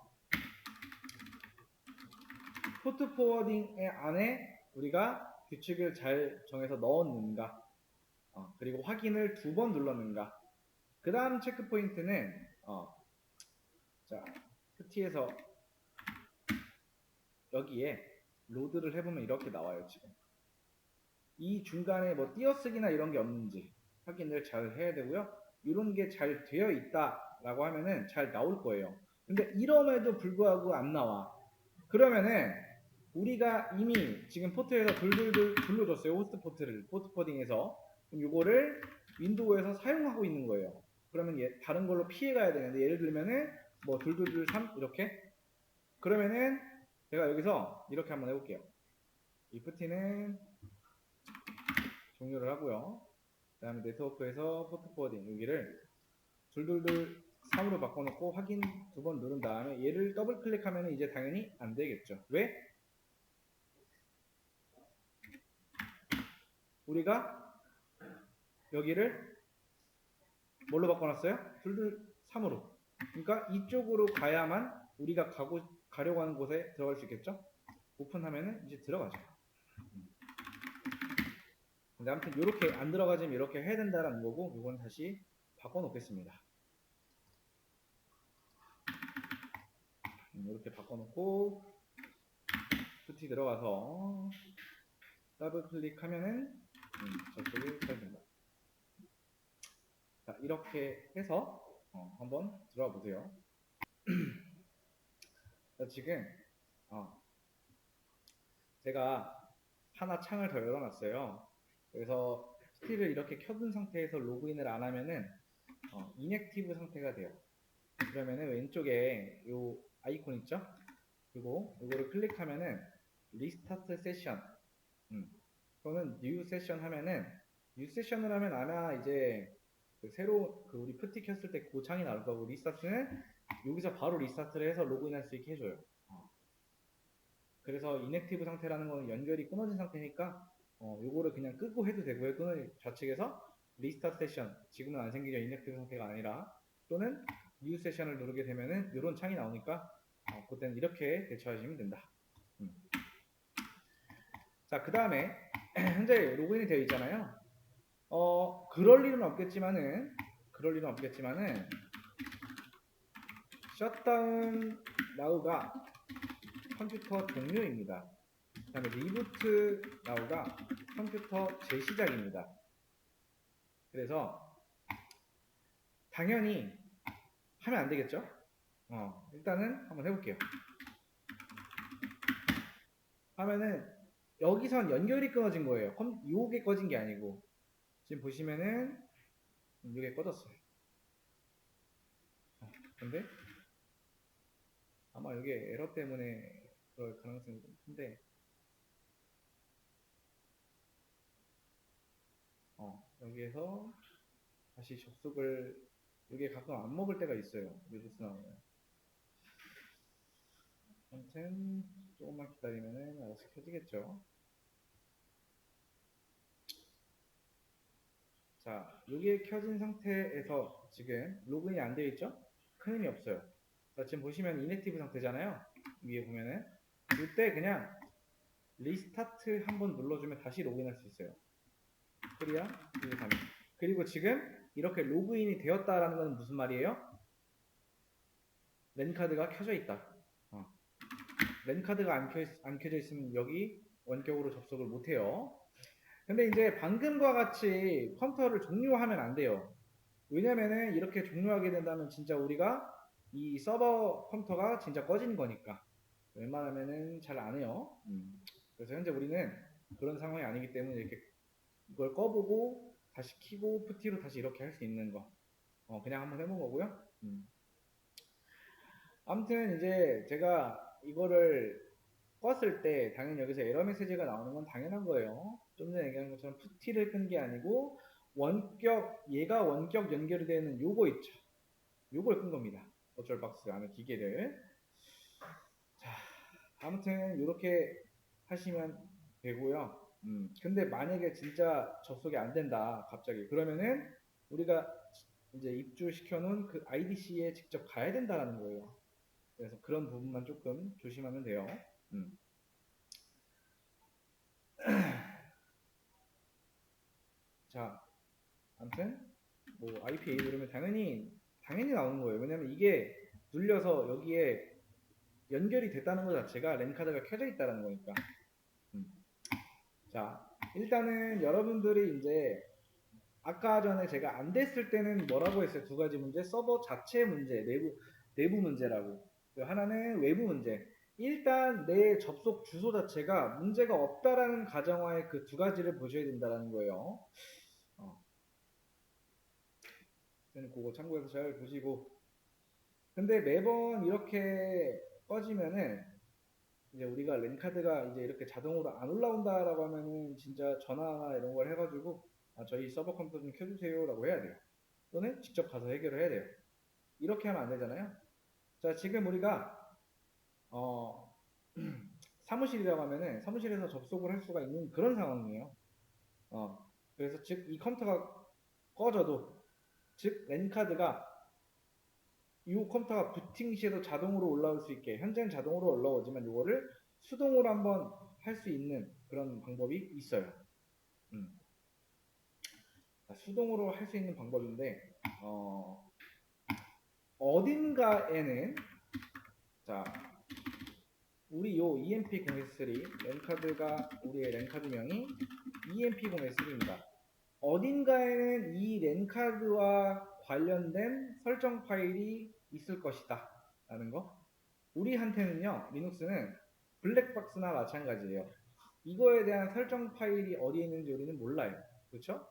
포트 포워딩 안에 우리가 규칙을 잘 정해서 넣었는가, 그리고 확인을 2번 눌렀는가. 그 다음 체크 포인트는 자, 푸티에서 여기에 로드를 해보면 이렇게 나와요. 지금 이 중간에 뭐 띄어쓰기나 이런 게 없는지 확인을 잘 해야 되고요. 이런 게 잘 되어 있다라고 하면은 잘 나올 거예요. 근데 이럼에도 불구하고 안 나와. 그러면은 우리가 이미 지금 포트에서 둘러줬어요. 호스트 포트를 포트 포딩에서. 그럼 이거를 윈도우에서 사용하고 있는 거예요. 그러면 다른 걸로 피해 가야 되는데 예를 들면은 뭐 3 이렇게 그러면은 제가 여기서 이렇게 한번 해볼게요. 이 푸티는 종료를 하고요. 그 다음에 네트워크에서 포트 포워딩 여기를 3으로 바꿔놓고 확인 2번 누른 다음에 얘를 더블 클릭하면 이제 당연히 안 되겠죠. 왜? 우리가 여기를 뭘로 바꿔놨어요? 3으로. 그러니까 이쪽으로 가야만 우리가 가려고 하는 곳에 들어갈 수 있겠죠? 오픈하면은 이제 들어가죠. 근데 아무튼 이렇게 안 들어가지면 이렇게 해야 된다라는 거고 이건 다시 바꿔놓겠습니다. 이렇게 바꿔놓고 푸티 들어가서 더블 클릭하면은 접속이 잘 된다. 자, 이렇게 해서 한번 들어가 보세요. 자, 지금 제가 하나 창을 더 열어놨어요. 그래서 푸티를 이렇게 켜둔 상태에서 로그인을 안 하면은 인액티브 상태가 돼요. 그러면은 왼쪽에 요 아이콘 있죠? 그리고 이거를 클릭하면은 리스타트 세션 또는 뉴 세션 하면은 뉴 세션을 하면 아마 이제 새로 우리 푸티 켰을 때 그 창이 나올 거고 리스타트는 여기서 바로 리스타트를 해서 로그인할 수 있게 해줘요. 그래서 인액티브 상태라는 거는 연결이 끊어진 상태니까 요거를 그냥 끄고 해도 되고요. 또는 좌측에서 리스타트 세션 지금은 안 생기죠. 인액티브 상태가 아니라 또는 뉴 세션을 누르게 되면은 이런 창이 나오니까 그때는 이렇게 대처하시면 된다. 자, 그 다음에 현재 로그인이 되어 있잖아요. 그럴 일은 없겠지만은 셧다운 나우가 컴퓨터 종료입니다. 다음에 리부트 now가 컴퓨터 재시작입니다. 그래서 당연히 하면 안 되겠죠? 일단은 한번 해볼게요. 하면은 여기선 연결이 끊어진 거예요. 요게 꺼진 게 아니고 지금 보시면은 요게 꺼졌어요. 근데 아마 이게 에러 때문에 그럴 가능성이 좀 큰데 여기에서 다시 접속을 이게 가끔 안 먹을 때가 있어요. 리부트 나오면. 아무튼 조금만 기다리면은 알아서 켜지겠죠. 자, 이게 켜진 상태에서 지금 로그인이 안 되어 있죠? 큰 의미 없어요. 자, 지금 보시면 이넥티브 상태잖아요. 위에 보면은 이때 그냥 리스타트 한번 눌러주면 다시 로그인할 수 있어요. 코리아 123. 그리고 지금 이렇게 로그인이 되었다라는 건 무슨 말이에요? 랜카드가 켜져 있다. 랜카드가 안 켜져 있으면 여기 원격으로 접속을 못해요. 근데 이제 방금과 같이 컴퓨터를 종료하면 안 돼요. 왜냐면은 이렇게 종료하게 된다면 진짜 우리가 이 서버 컴퓨터가 진짜 꺼지는 거니까 웬만하면은 잘 안 해요. 그래서 현재 우리는 그런 상황이 아니기 때문에 이렇게 이걸 꺼보고 다시 키고 푸티로 다시 이렇게 할 수 있는 거 그냥 한번 해본 거고요. 아무튼 이제 제가 이거를 껐을 때 당연히 여기서 에러 메시지가 나오는 건 당연한 거예요. 좀 전에 얘기한 것처럼 푸티를 끈 게 아니고 얘가 원격 연결이 되는 요거 있죠. 요걸 끈 겁니다. 어쩔 박스 안에 기계를. 자, 아무튼 이렇게 하시면 되고요. 근데 만약에 진짜 접속이 안 된다, 갑자기. 그러면은 우리가 이제 입주시켜 놓은 그 IDC에 직접 가야 된다라는 거예요. 그래서 그런 부분만 조금 조심하면 돼요. 자, 아무튼 뭐 IPA 누르면 당연히 나오는 거예요. 왜냐면 이게 눌려서 여기에 연결이 됐다는 것 자체가 랜카드가 켜져 있다는 거니까. 자, 일단은 여러분들이 이제 아까 전에 제가 안 됐을 때는 뭐라고 했어요? 두 가지 문제. 서버 자체 문제, 내부 문제라고. 하나는 외부 문제. 일단 내 접속 주소 자체가 문제가 없다라는 가정하에 그 두 가지를 보셔야 된다는 거예요. 그거 참고해서 잘 보시고. 근데 매번 이렇게 꺼지면은 이제 우리가 랜카드가 이제 이렇게 자동으로 안 올라온다라고 하면은 진짜 전화나 이런 걸 해가지고 저희 서버 컴퓨터 좀 켜주세요라고 해야 돼요. 또는 직접 가서 해결을 해야 돼요. 이렇게 하면 안 되잖아요. 자, 지금 우리가 사무실이라고 하면은 사무실에서 접속을 할 수가 있는 그런 상황이에요. 그래서 즉 이 컴퓨터가 꺼져도 즉 랜카드가 이 컴퓨터가 부팅 시에도 자동으로 올라올 수 있게 현재는 자동으로 올라오지만 이거를 수동으로 한번 할 수 있는 그런 방법이 있어요. 수동으로 할 수 있는 방법인데 어딘가에는 자 우리 요 EMP0S3 랜카드가 우리의 랜카드명이 EMP0S3입니다. 어딘가에는 이 랜카드와 관련된 설정 파일이 있을 것이다 라는 거. 우리한테는요 리눅스는 블랙박스나 마찬가지예요. 이거에 대한 설정 파일이 어디에 있는지 우리는 몰라요. 그렇죠?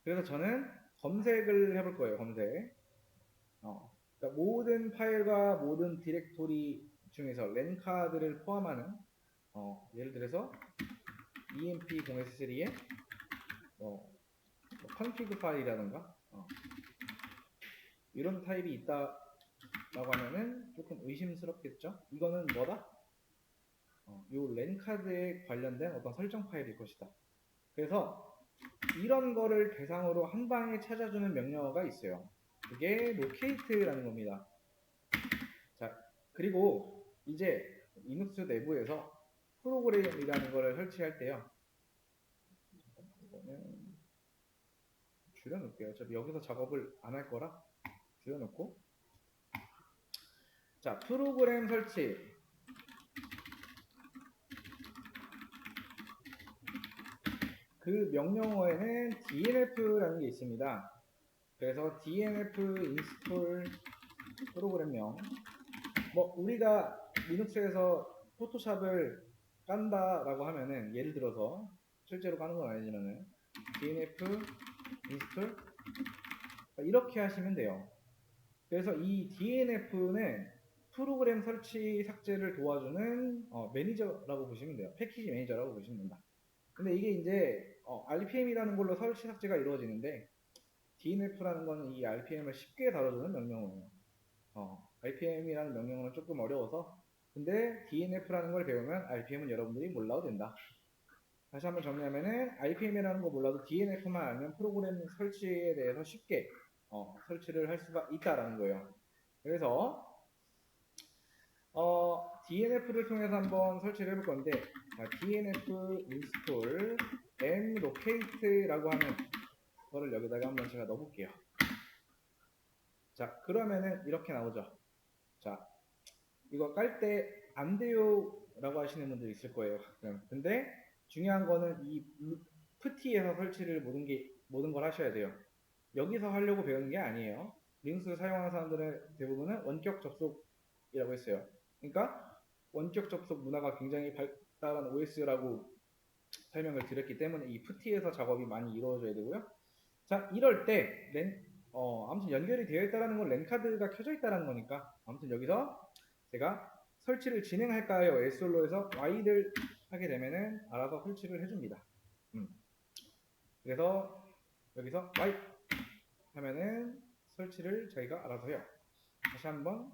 그래서 저는 검색을 해볼 거예요. 검색. 그러니까 모든 파일과 모든 디렉토리 중에서 랜카드를 포함하는 예를 들어서 EMP0S3에 config 파일이라던가 이런 타입이 있다라고 하면은 조금 의심스럽겠죠? 이거는 뭐다? 요 랜카드에 관련된 어떤 설정 파일일 것이다. 그래서 이런 거를 대상으로 한 방에 찾아주는 명령어가 있어요. 그게 locate라는 겁니다. 자, 그리고 이제 리눅스 내부에서 프로그램이라는 거를 설치할 때요. 이거는 줄여놓을게요. 어차피 여기서 작업을 안 할 거라 줄여놓고. 자, 프로그램 설치. 그 명령어에는 DNF라는 게 있습니다. 그래서 DNF install 프로그램명. 뭐 우리가 리눅스에서 포토샵을 깐다라고 하면은 예를 들어서 실제로 까는 건 아니지만은 DNF install 이렇게 하시면 돼요. 그래서 이 DNF는 프로그램 설치 삭제를 도와주는 매니저라고 보시면 돼요. 패키지 매니저라고 보시면 된다. 근데 이게 이제 RPM이라는 걸로 설치 삭제가 이루어지는데 DNF라는 거는 이 RPM을 쉽게 다뤄주는 명령어예요. RPM이라는 명령어는 조금 어려워서 근데 DNF라는 걸 배우면 RPM은 여러분들이 몰라도 된다. 다시 한번 정리하면은 RPM이라는 거 몰라도 DNF만 알면 프로그램 설치에 대해서 쉽게 설치를 할 수가 있다라는 거예요. 그래서 DNF를 통해서 한번 설치를 해볼 건데 DNF install mlocate라고 하는 거를 여기다가 한번 제가 넣어볼게요. 자, 그러면은 이렇게 나오죠. 자, 이거 깔 때 안 돼요 라고 하시는 분들 있을 거예요, 가끔. 근데 중요한 거는 이 푸티에서 설치를 모든 걸 하셔야 돼요. 여기서 하려고 배우는 게 아니에요. 리눅스 사용하는 사람들의 대부분은 원격 접속이라고 했어요. 그러니까 원격 접속 문화가 굉장히 발달한 OS라고 설명을 드렸기 때문에 이 푸티에서 작업이 많이 이루어져야 되고요. 자, 이럴 때 아무튼 연결이 되어 있다는 건 랜카드가 켜져 있다는 거니까 아무튼 여기서 제가 설치를 진행할까요? S솔로에서 Y를 하게 되면은 알아서 설치를 해줍니다. 그래서 여기서 Y 하면은 설치를 저희가 알아서 해요. 다시 한번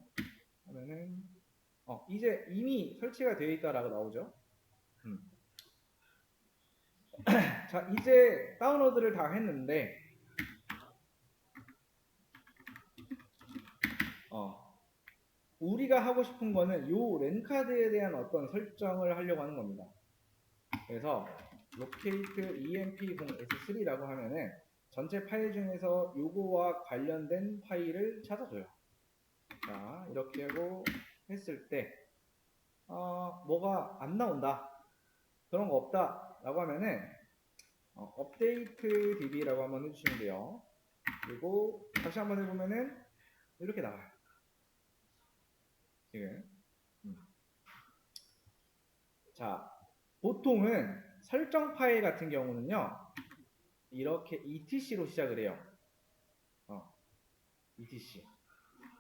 하면은 이제 이미 설치가 되어 있다라고 나오죠. 자, 이제 다운로드를 다 했는데 우리가 하고 싶은 거는 요 랜카드에 대한 어떤 설정을 하려고 하는 겁니다. 그래서 locate emp0s3라고 하면은 전체 파일 중에서 요거와 관련된 파일을 찾아줘요. 자, 이렇게 하고 했을 때 뭐가 안 나온다, 그런 거 없다 라고 하면은 update db라고 한번 해주시면 돼요. 그리고 다시 한번 해보면은 이렇게 나와요. 지금 자, 보통은 설정 파일 같은 경우는요 이렇게 etc로 시작을 해요. etc.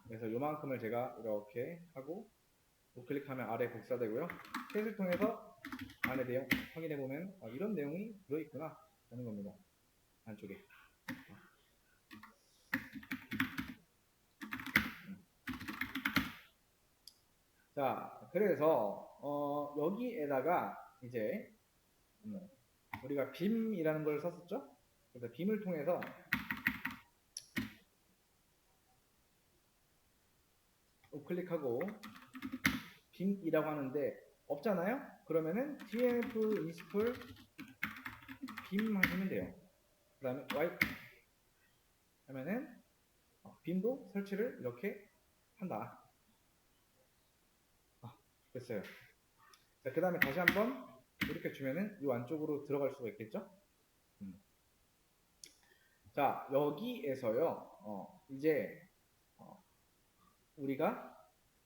그래서 요만큼을 제가 이렇게 하고 우클릭하면 아래 복사되고요. 셋을 통해서 안에 내용 확인해보면 이런 내용이 들어있구나 하는 겁니다. 안쪽에. 자, 그래서 여기에다가 이제 우리가 빔이라는 걸 썼었죠? 그래서 빔을 통해서 우클릭하고 빔이라고 하는데 없잖아요? 그러면은 dnf install 빔 하시면 돼요. 그 다음에 y 하면은 빔도 설치를 이렇게 한다. 됐어요. 자, 그 다음에 다시 한번 이렇게 주면은 이 안쪽으로 들어갈 수가 있겠죠? 자, 여기에서요 이제 우리가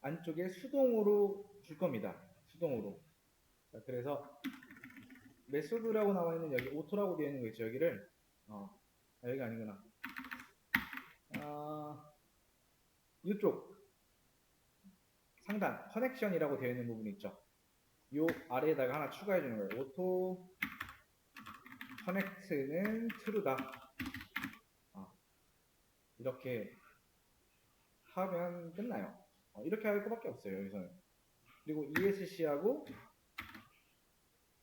안쪽에 수동으로 줄 겁니다. 수동으로. 자, 그래서 메소드라고 나와 있는 여기 오토라고 되어 있는 거 있죠? 여기를 여기가 아니구나. 이쪽 상단 커넥션이라고 되어 있는 부분이 있죠. 요 아래에다가 하나 추가해 주는 거예요. 오토 커넥트는 true다. 이렇게 하면 끝나요. 이렇게 할 것밖에 없어요. 여기서는. 그리고 ESC하고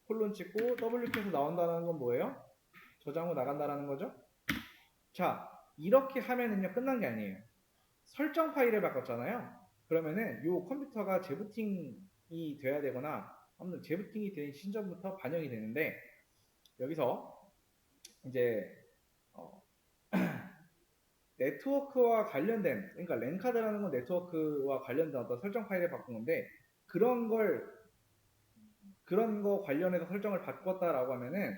콜론 찍고 W 켜서 나온다는 건 뭐예요? 저장 후 나간다는 거죠. 자, 이렇게 하면은요 끝난 게 아니에요. 설정 파일을 바꿨잖아요. 그러면은 요 컴퓨터가 재부팅이 돼야 되거나 아무튼 재부팅이 된 시점부터 반영이 되는데 여기서 이제 네트워크와 관련된, 그러니까 랜카드라는 건 네트워크와 관련된 어떤 설정 파일을 바꾼 건데 그런 거 관련해서 설정을 바꿨다라고 하면은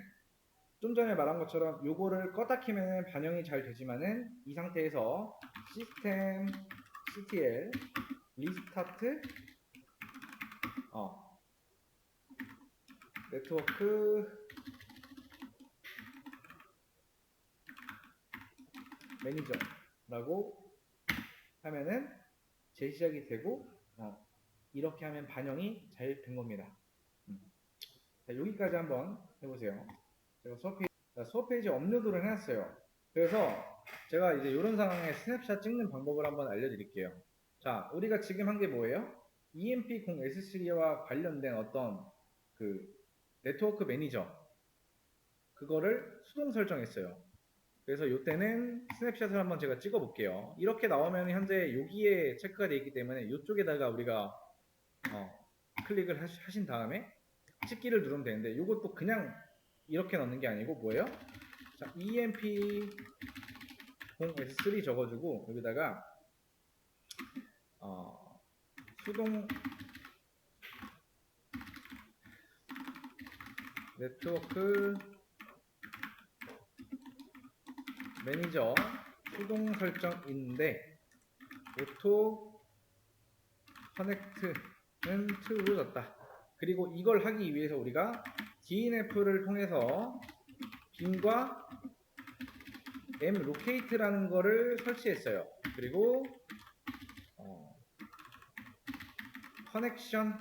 좀 전에 말한 것처럼 요거를 껐다 키면 반영이 잘 되지만은 이 상태에서 시스템 ctl 리스타트 네트워크 매니저라고 하면은 재시작이 되고 이렇게 하면 반영이 잘 된 겁니다. 자, 여기까지 한번 해보세요. 제가 수업 페이지 업로드를 해놨어요. 그래서 제가 이제 이런 상황에 스냅샷 찍는 방법을 한번 알려드릴게요. 자, 우리가 지금 한 게 뭐예요? EMP0S3와 관련된 어떤 그 네트워크 매니저 그거를 수동 설정했어요. 그래서 이때는 스냅샷을 한번 제가 찍어 볼게요. 이렇게 나오면 현재 여기에 체크가 되어 있기 때문에 이쪽에다가 우리가 클릭을 하신 다음에 찍기를 누르면 되는데 이것도 그냥 이렇게 넣는 게 아니고 뭐예요? 자, EMP0S3 적어주고 여기다가 수동 네트워크 매니저 수동 설정인데 오토 커넥트는 true로 졌다. 그리고 이걸 하기 위해서 우리가 DNF를 통해서 빔과 mlocate라는 거를 설치했어요. 그리고 커넥션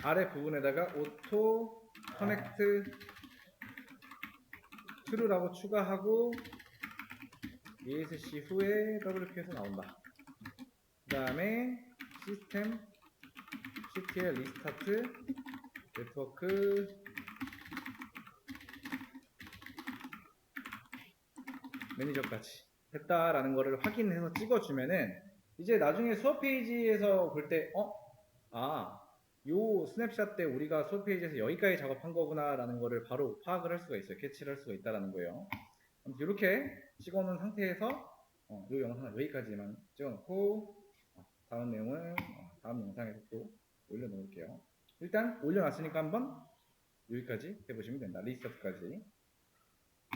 아래 부분에다가 오토 커넥트 true라고 추가하고 ESC 후에 WP에서 나온다. 그 다음에 시스템 ctl 리스타트 네트워크 매니저까지 했다라는 거를 확인해서 찍어주면은 이제 나중에 수업 페이지에서 볼 때 요 스냅샷 때 우리가 수업 페이지에서 여기까지 작업한 거구나 라는 거를 바로 파악을 할 수가 있어요. 캐치를 할 수가 있다라는 거예요. 이렇게 찍어놓은 상태에서 이 영상을 여기까지만 찍어놓고 다음 내용은 다음 영상에서 또 올려놓을게요. 일단 올려놨으니까 한번 여기까지 해보시면 된다. 리스타트까지.